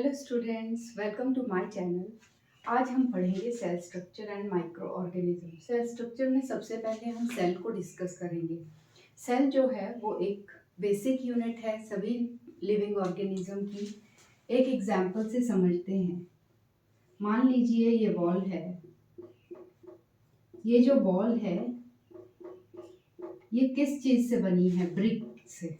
Hello students, welcome to my channel. आज हम पढ़ेंगे cell structure and microorganism. Cell structure में सबसे पहले हम सेल को डिस्कस करेंगे। सेल जो है वो एक बेसिक यूनिट है सभी लिविंग ऑर्गेनिज्म की। एक एग्जांपल से समझते हैं। मान लीजिए ये वॉल है। ये जो वॉल है ये किस चीज़ से बनी है? ब्रिक से।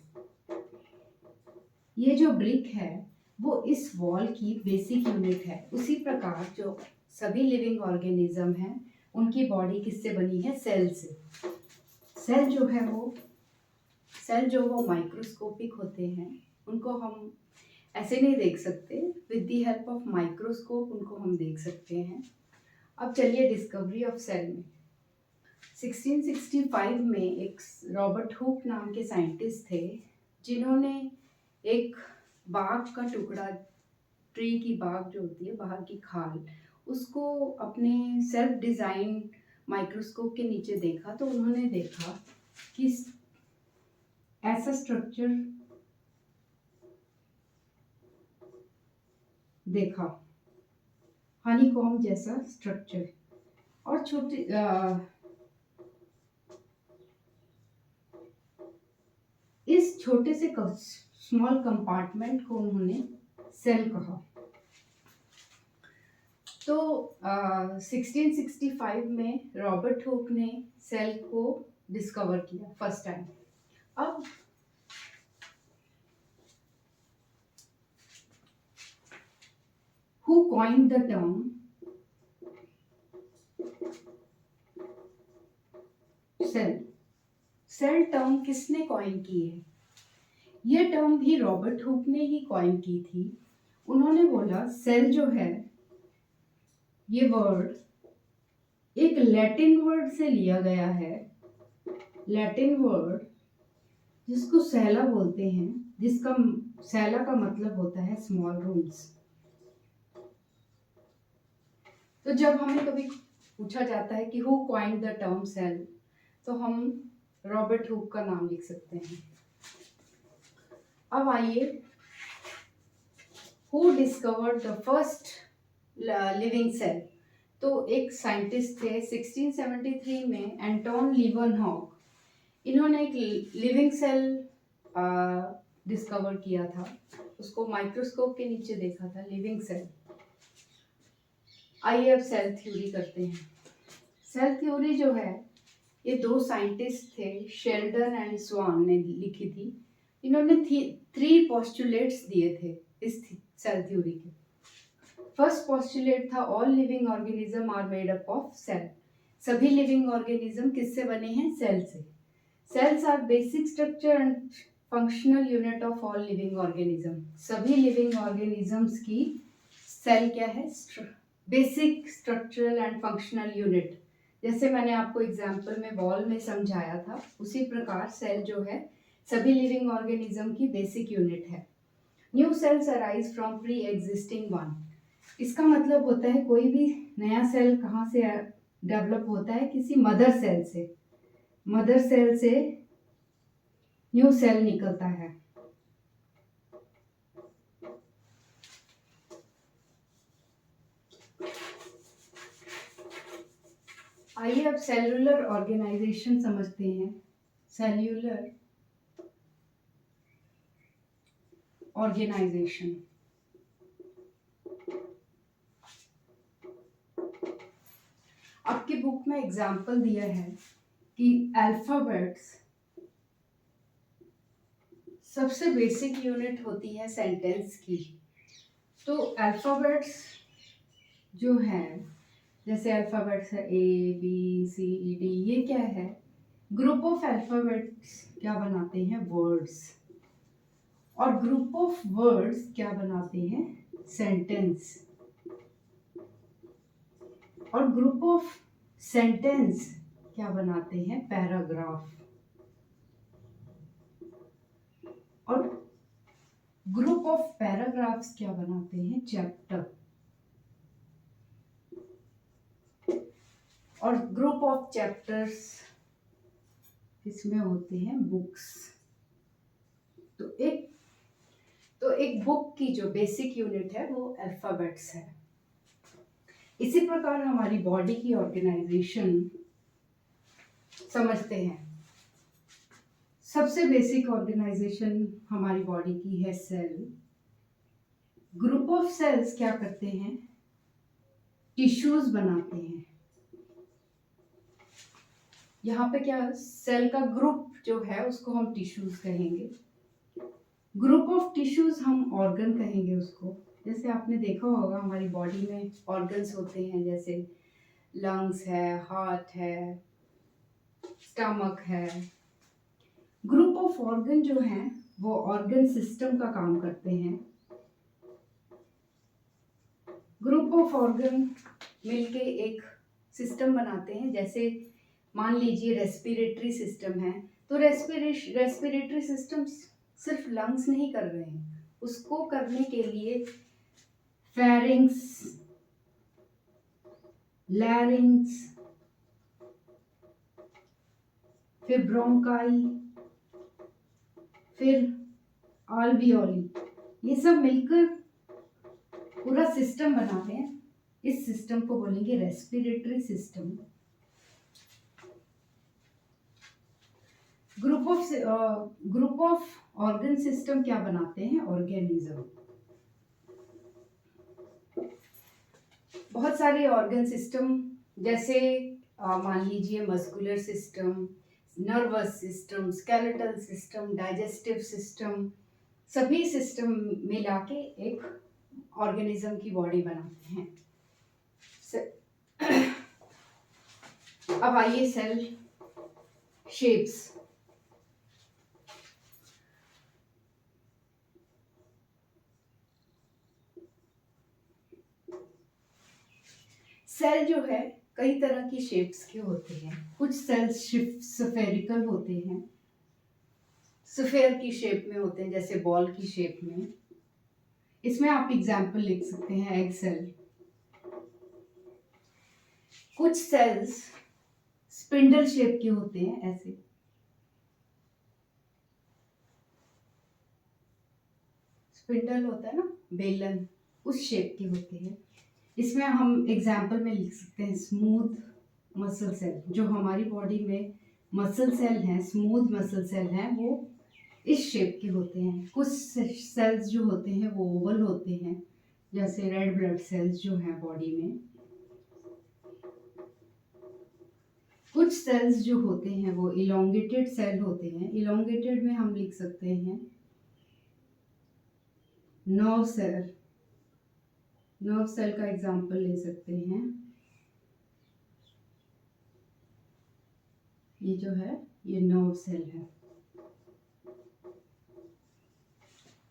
ये जो ब्रिक है वो इस वॉल की बेसिक यूनिट है। उसी प्रकार जो सभी लिविंग ऑर्गेनिज्म हैं उनकी बॉडी किससे बनी है? सेल से। सेल जो वो माइक्रोस्कोपिक होते हैं, उनको हम ऐसे नहीं देख सकते। With the help of microscope उनको हम देख सकते हैं। अब चलिए डिस्कवरी ऑफ सेल में। 1665 में एक रॉबर्ट हुक नाम के साइंटिस्ट थे जिन्होंने एक बाग का टुकड़ा, ट्री की बाग जो होती है, बाहर की खाल, उसको अपने सेल्फ डिज़ाइन माइक्रोस्कोप के नीचे देखा तो उन्होंने देखा कि ऐसा स्ट्रक्चर देखा, हनीकॉम्ब जैसा स्ट्रक्चर। और इस छोटे से स्मॉल कंपार्टमेंट को उन्होंने सेल कहा। तो 1665 में रॉबर्ट हुक ने सेल को डिस्कवर किया फर्स्ट टाइम। अब who coined the term cell? Cell term किसने कॉइन की है? ये टर्म भी रॉबर्ट हुक ने ही कॉइन की थी। उन्होंने बोला सेल जो है, ये वर्ड एक लैटिन वर्ड से लिया गया है। लैटिन वर्ड जिसको सेला बोलते हैं, जिसका सेला का मतलब होता है स्मॉल रूम्स। तो जब हमें कभी पूछा जाता है कि who coined the term cell, तो हम रॉबर्ट हुक का नाम लिख सकते हैं। अब आइए, who discovered the first living cell? तो एक साइंटिस्ट थे 1673 में, एंटोन लीवनहॉक। इन्होंने एक लिविंग सेल डिस्कवर किया था। उसको माइक्रोस्कोप के नीचे देखा था, लिविंग सेल। आइए अब सेल थ्योरी करते हैं। सेल थ्योरी जो है ये दो साइंटिस्ट थे, शेल्डन एंड स्वान ने लिखी थी। इन्होंने 3 पोस्टुलेट्स दिए थे इस सेल थ्योरी के। फर्स्ट पोस्टुलेट था all living organism are made up of cell. सभी लिविंग ऑर्गेनिज्म किससे बने हैं? सेल से। Cells are basic structure and functional unit of all living organism. सभी लिविंग ऑर्गेनिजम्स की सेल क्या है? Basic structural and functional unit. जैसे मैंने आपको एग्जाम्पल में वॉल में समझाया था, उसी प्रकार सेल जो है सभी लिविंग ऑर्गेनिज्म की बेसिक यूनिट है। New sales arise from pre existing one. इसका मतलब होता है कोई भी नया सेल कहाँ से डेवलप होता है? किसी मदर सेल से। मदर सेल से न्यू सेल निकलता है। आइए अब सेलुलर ऑर्गेनाइजेशन समझते हैं। सेल्यूलर ऑर्गेनाइजेशन, आपकी बुक में एग्जाम्पल दिया है कि अल्फाबेट्स सबसे बेसिक यूनिट होती है सेंटेंस की। तो अल्फाबेट्स जो है, जैसे अल्फाबेट्स है ABCD, ये क्या है? ग्रुप ऑफ अल्फाबेट्स क्या बनाते हैं? वर्ड्स। और ग्रुप ऑफ वर्ड्स क्या बनाते हैं? सेंटेंस। और ग्रुप ऑफ सेंटेंस क्या बनाते हैं? पैराग्राफ। और ग्रुप ऑफ पैराग्राफ्स क्या बनाते हैं? चैप्टर। और ग्रुप ऑफ चैप्टर्स इसमें होते हैं बुक्स। तो एक तो एक बुक की जो बेसिक यूनिट है वो अल्फ़ाबेट्स है। इसी प्रकार हमारी बॉडी की ऑर्गेनाइजेशन समझते हैं। सबसे बेसिक ऑर्गेनाइजेशन हमारी बॉडी की है सेल। ग्रुप ऑफ सेल्स क्या करते हैं, टिश्यूज बनाते हैं। यहाँ पे क्या, सेल का ग्रुप जो है उसको हम टिश्यूज कहेंगे। ग्रुप ऑफ टिश्यूज हम ऑर्गन कहेंगे उसको। जैसे आपने देखा होगा हमारी बॉडी में ऑर्गन्स होते हैं, जैसे लंग्स है, हार्ट है, स्टमक है। ग्रुप ऑफ ऑर्गन जो हैं वो ऑर्गन सिस्टम का काम करते हैं। ग्रुप ऑफ ऑर्गन मिलके एक सिस्टम बनाते हैं। जैसे मान लीजिए रेस्पिरेटरी सिस्टम है, तो रेस्पिरेटरी सिस्टम सिर्फ लंग्स नहीं कर रहे हैं, उसको करने के लिए फेरिंग्स, लैरिंग्स, फिर ब्रोंकाई, फिर आल्वियोली, ये सब मिलकर पूरा सिस्टम बनाते हैं। इस सिस्टम को बोलेंगे respiratory system. Group of organ system क्या बनाते हैं, ऑर्गेनिज्म। बहुत सारे ऑर्गन सिस्टम, जैसे मान लीजिए muscular system, nervous system, skeletal system, digestive system, सभी सिस्टम मिला के एक ऑर्गेनिज्म की बॉडी बनाते हैं। अब आइए सेल शेप्स। सेल जो है कई तरह की शेप्स के होते हैं। कुछ सेल्स स्फेरिकल होते हैं, स्फेयर की शेप में होते हैं, जैसे बॉल की शेप में। इसमें आप एग्जाम्पल लिख सकते हैं, एग सेल। कुछ सेल्स स्पिंडल शेप के होते हैं, ऐसे। स्पिंडल होता है ना, बेलन, उस शेप के होते हैं। इसमें हम एग्जाम्पल में लिख सकते हैं स्मूथ मसल सेल। जो हमारी बॉडी में मसल सेल हैं, स्मूथ मसल सेल हैं, वो इस शेप के होते हैं। कुछ सेल्स जो होते हैं वो ओवल होते हैं, जैसे रेड ब्लड सेल्स जो हैं बॉडी में। कुछ सेल्स जो होते हैं वो इलोंगेटेड सेल होते हैं। इलोंगेटेड में हम लिख सकते हैं नर्व सेल। नर्व सेल का एग्जांपल ले सकते हैं, ये जो है ये नर्व सेल है।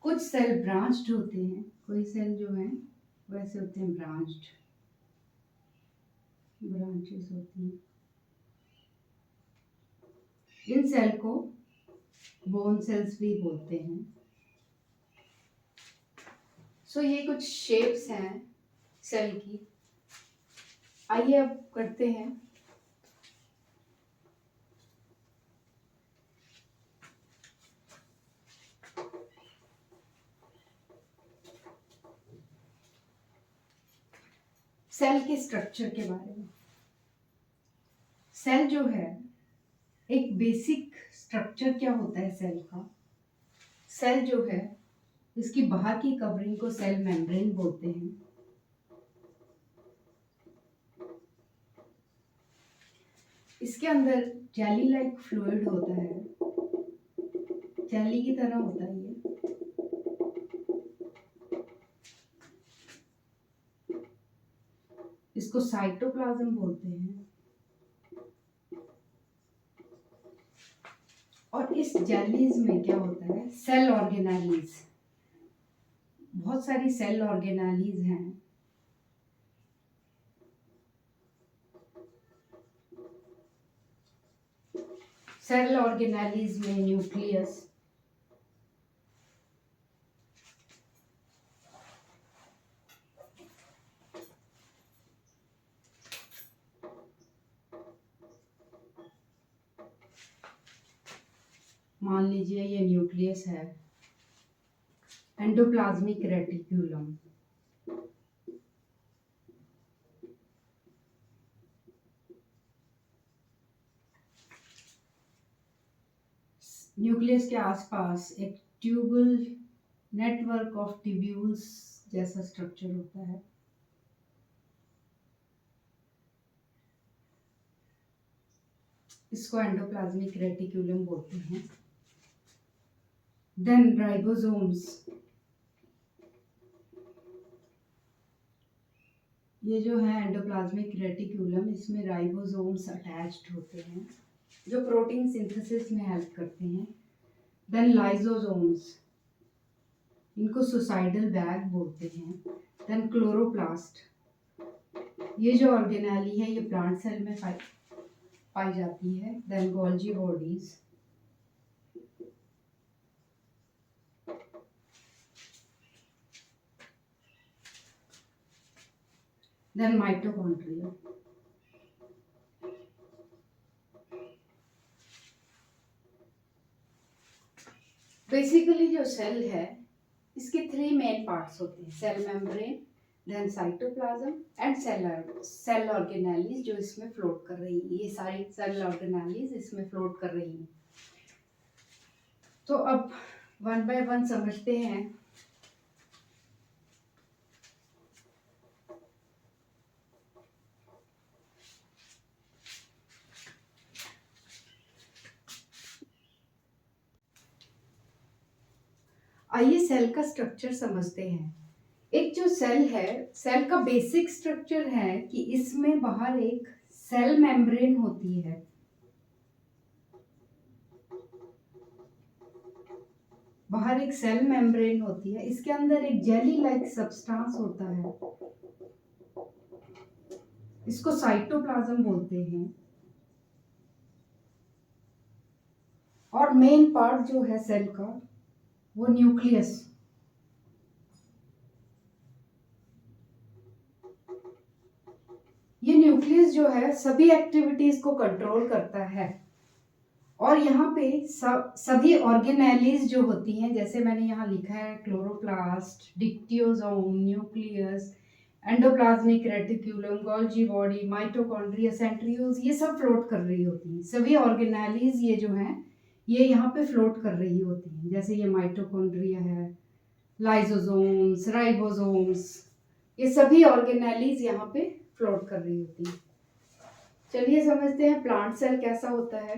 कुछ सेल ब्रांच्ड होते हैं, कोई सेल जो है वैसे होते हैं ब्रांच्ड, ब्रांचेस होती हैं। इन सेल को बोन सेल्स भी बोलते हैं। सो ये कुछ शेप्स हैं सेल की। आइए अब करते हैं सेल के स्ट्रक्चर के बारे में। सेल जो है, एक बेसिक स्ट्रक्चर क्या होता है सेल का। सेल जो है, इसकी बाहर की कवरिंग को सेल मेम्ब्रेन बोलते हैं। इसके अंदर जेली लाइक फ्लूइड होता है, जेली की तरह होता है ये। इसको साइटोप्लाज्म बोलते हैं। और इस जेलीज में क्या होता है, सेल ऑर्गेनालीज, बहुत सारी सेल ऑर्गेनालीज हैं। सेल ऑर्गेनालीज में न्यूक्लियस, मान लीजिए ये न्यूक्लियस है, एंडोप्लाज्मिक रेटिक्यूलम। न्यूक्लियस के आसपास एक ट्यूबल नेटवर्क ऑफ ट्यूब्यूल्स जैसा स्ट्रक्चर होता है। इसको एंडोप्लाज्मिक रेटिक्यूलम बोलते हैं। देन राइबोसोम्स, ये जो है एंडोप्लाज्मिक रेटिक्यूलम, इसमें राइबोसोम्स अटैच्ड होते हैं जो प्रोटीन सिंथेसिस में हेल्प करते हैं। देन लाइसोसोम्स, इनको सुसाइडल बैग बोलते हैं। देन क्लोरोप्लास्ट, ये जो ऑर्गेनेली है ये प्लांट सेल में पाई जाती है। Then Golgi bodies, then mitochondria. Basically जो सेल है इसके 3 मेन पार्ट्स होते हैं, cell membrane, then cytoplasm and cell organelles जो इसमें फ्लोट कर रही है। ये सारी सेल ऑर्गेनेलीज इसमें फ्लोट कर रही हैं। तो अब 1 बाय 1 समझते हैं। आइए सेल का स्ट्रक्चर समझते हैं। एक जो सेल है, सेल का बेसिक स्ट्रक्चर है कि इसमें बाहर एक सेल मेम्ब्रेन होती है। बाहर एक सेल मेम्ब्रेन होती है, इसके अंदर एक जेली लाइक सब्सटेंस होता है, इसको साइटोप्लाज्म बोलते हैं। और मेन पार्ट जो है सेल का वो न्यूक्लियस। ये न्यूक्लियस जो है सभी एक्टिविटीज को कंट्रोल करता है। और यहाँ पे सभी ऑर्गेनेलीज जो होती हैं, जैसे मैंने यहाँ लिखा है chloroplast, dictyosome, nucleus, endoplasmic reticulum, Golgi body, mitochondria, centrioles, ये सब फ्लोट कर रही होती हैं। सभी ऑर्गेनेलीज ये जो हैं ये यहाँ पे फ्लोट कर रही होती हैं। जैसे ये माइटोकॉन्ड्रिया है, लाइसोसोम्स, राइबोसोम्स, ये सभी ऑर्गेनेलीज यहाँ पे फ्लोट कर रही होती हैं। चलिए समझते हैं प्लांट सेल कैसा होता है।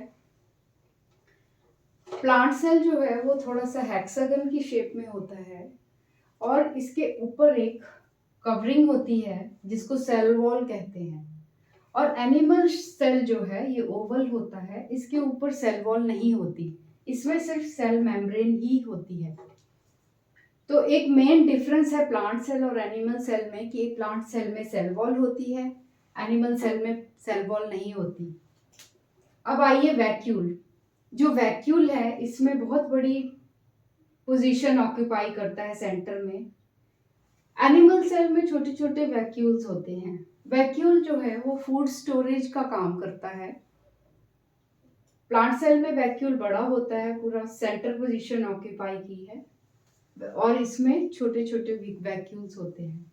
प्लांट सेल जो है वो थोड़ा सा हेक्सागन की शेप में होता है और इसके ऊपर एक कवरिंग होती है जिसको सेल वॉल कहते हैं। और एनिमल सेल जो है ये ओवल होता है, इसके ऊपर सेल वॉल नहीं होती, इसमें सिर्फ सेल मेम्ब्रेन ही होती है। तो एक मेन डिफरेंस है प्लांट सेल और एनिमल सेल में कि प्लांट सेल में सेल वॉल होती है, एनिमल सेल में सेल वॉल नहीं होती। अब आइए वैक्यूल। जो वैक्यूल है इसमें बहुत बड़ी पोजीशन ऑक्यूपाई करता है सेंटर में। एनिमल सेल में छोटे छोटे वैक्यूल्स होते हैं। वैक्यूल जो है वो फूड स्टोरेज का काम करता है। प्लांट सेल में वैक्यूल बड़ा होता है, पूरा सेंटर पोजीशन ऑक्यूपाई की है और इसमें छोटे छोटे वैक्यूल्स होते हैं।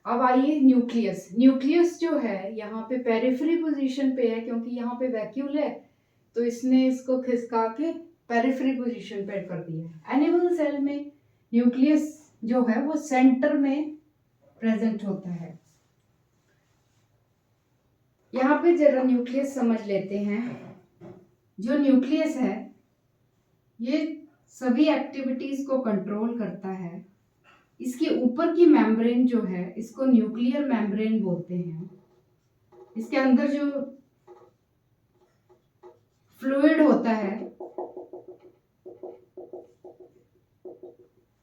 अब आइए न्यूक्लियस। न्यूक्लियस जो है यहाँ पे पेरिफेरी पोजीशन पे है, क्योंकि यहाँ पे वैक्यूल है तो इसने इसको खिसका के पेरिफेरी पोजीशन पे कर दिया है। एनिमल सेल में न्यूक्लियस जो है वो सेंटर में प्रेजेंट होता है। यहाँ पे जरा न्यूक्लियस समझ लेते हैं। जो न्यूक्लियस है ये सभी एक्टिविटीज को कंट्रोल करता है। इसके ऊपर की मेम्ब्रेन जो है इसको न्यूक्लियर मेम्ब्रेन बोलते हैं। इसके अंदर जो फ्लूइड होता है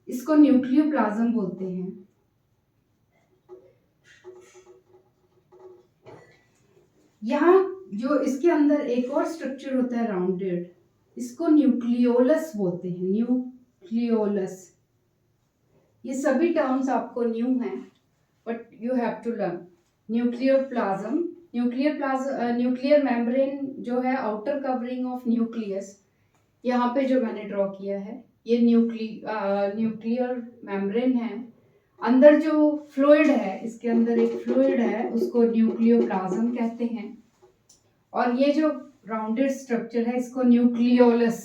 इसको न्यूक्लियोप्लाज्म बोलते हैं। यहाँ जो इसके अंदर एक और स्ट्रक्चर होता है राउंडेड, इसको न्यूक्लियोलस बोलते हैं। न्यूक्लियोलस। ये सभी टर्म्स आपको न्यू हैं but you have to learn. Nucleoplasm, nuclear membrane जो है आउटर कवरिंग ऑफ न्यूक्लियस। यहाँ पे जो मैंने ड्रॉ किया है ये न्यूक्लियर मेम्ब्रेन है। अंदर जो फ्लूइड है, इसके अंदर एक फ्लूइड है, उसको न्यूक्लियोप्लाज्म कहते हैं। और ये जो राउंडेड स्ट्रक्चर है, इसको न्यूक्लियोलस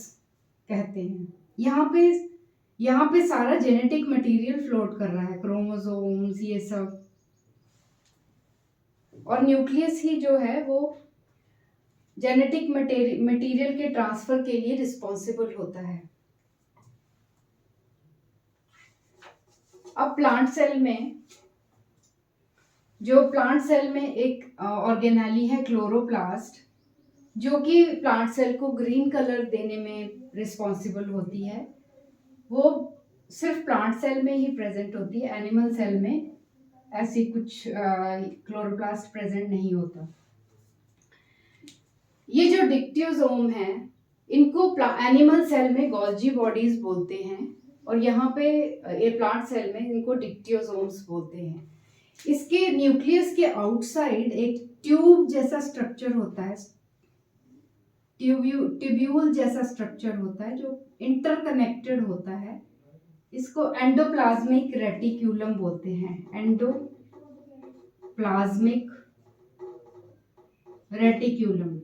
कहते हैं। यहाँ पे सारा जेनेटिक मटेरियल फ्लोट कर रहा है, क्रोमोसोम्स ये सब। और न्यूक्लियस ही जो है वो जेनेटिक मटेरियल के ट्रांसफर के लिए रिस्पॉन्सिबल होता है। अब प्लांट सेल में एक ऑर्गेनेली है, क्लोरोप्लास्ट, जो कि प्लांट सेल को ग्रीन कलर देने में रिस्पॉन्सिबल होती है। वो सिर्फ प्लांट सेल में ही प्रेजेंट होती है, एनिमल सेल में ऐसी कुछ क्लोरोप्लास्ट प्रेजेंट नहीं होता। ये जो डिक्टियोसोम है, इनको एनिमल सेल में गोल्जी बॉडीज बोलते हैं, और यहाँ पे ये प्लांट सेल में इनको डिक्टियोसोम्स बोलते हैं। इसके न्यूक्लियस के आउटसाइड एक ट्यूब जैसा स्ट्रक्चर होता है, ट्यूब्यूल जैसा स्ट्रक्चर होता है, जो इंटरकनेक्टेड होता है। इसको एंडोप्लाज्मिक रेटिक्यूलम बोलते हैं, एंडोप्लाज्मिक रेटिक्यूलम।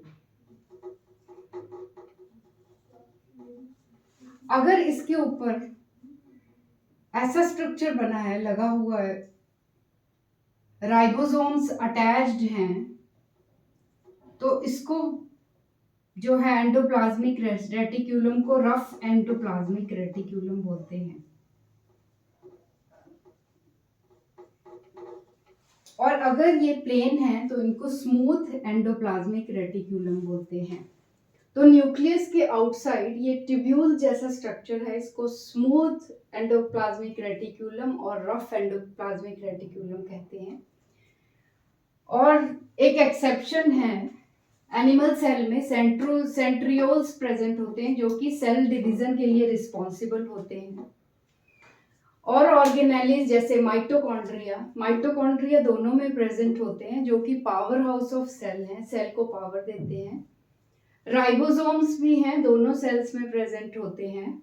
अगर इसके ऊपर ऐसा स्ट्रक्चर बना है, लगा हुआ है, राइबोसोम्स अटैच्ड हैं, तो इसको जो है एंडोप्लाज्मिक रेटिक्यूलम को रफ एंडोप्लाज्मिक रेटिक्यूलम बोलते हैं। और अगर ये प्लेन है तो इनको स्मूथ एंडोप्लाज्मिक रेटिक्यूलम बोलते हैं। तो न्यूक्लियस के आउटसाइड ये ट्यूब्यूल जैसा स्ट्रक्चर है, इसको स्मूथ एंडोप्लाज्मिक रेटिक्यूलम और रफ एंडोप्लाज्मिक रेटिक्यूलम कहते हैं। और एक एक्सेप्शन है, एनिमल सेल में सेंट्रियोल्स प्रेजेंट होते हैं, जो कि सेल डिवीजन के लिए रिस्पॉन्सिबल होते हैं। और ऑर्गेनेलीज जैसे माइटोकॉन्ड्रिया दोनों में प्रेजेंट होते हैं, जो कि पावर हाउस ऑफ सेल हैं, सेल को पावर देते हैं। राइबोसोम्स भी हैं, दोनों सेल्स में प्रेजेंट होते हैं।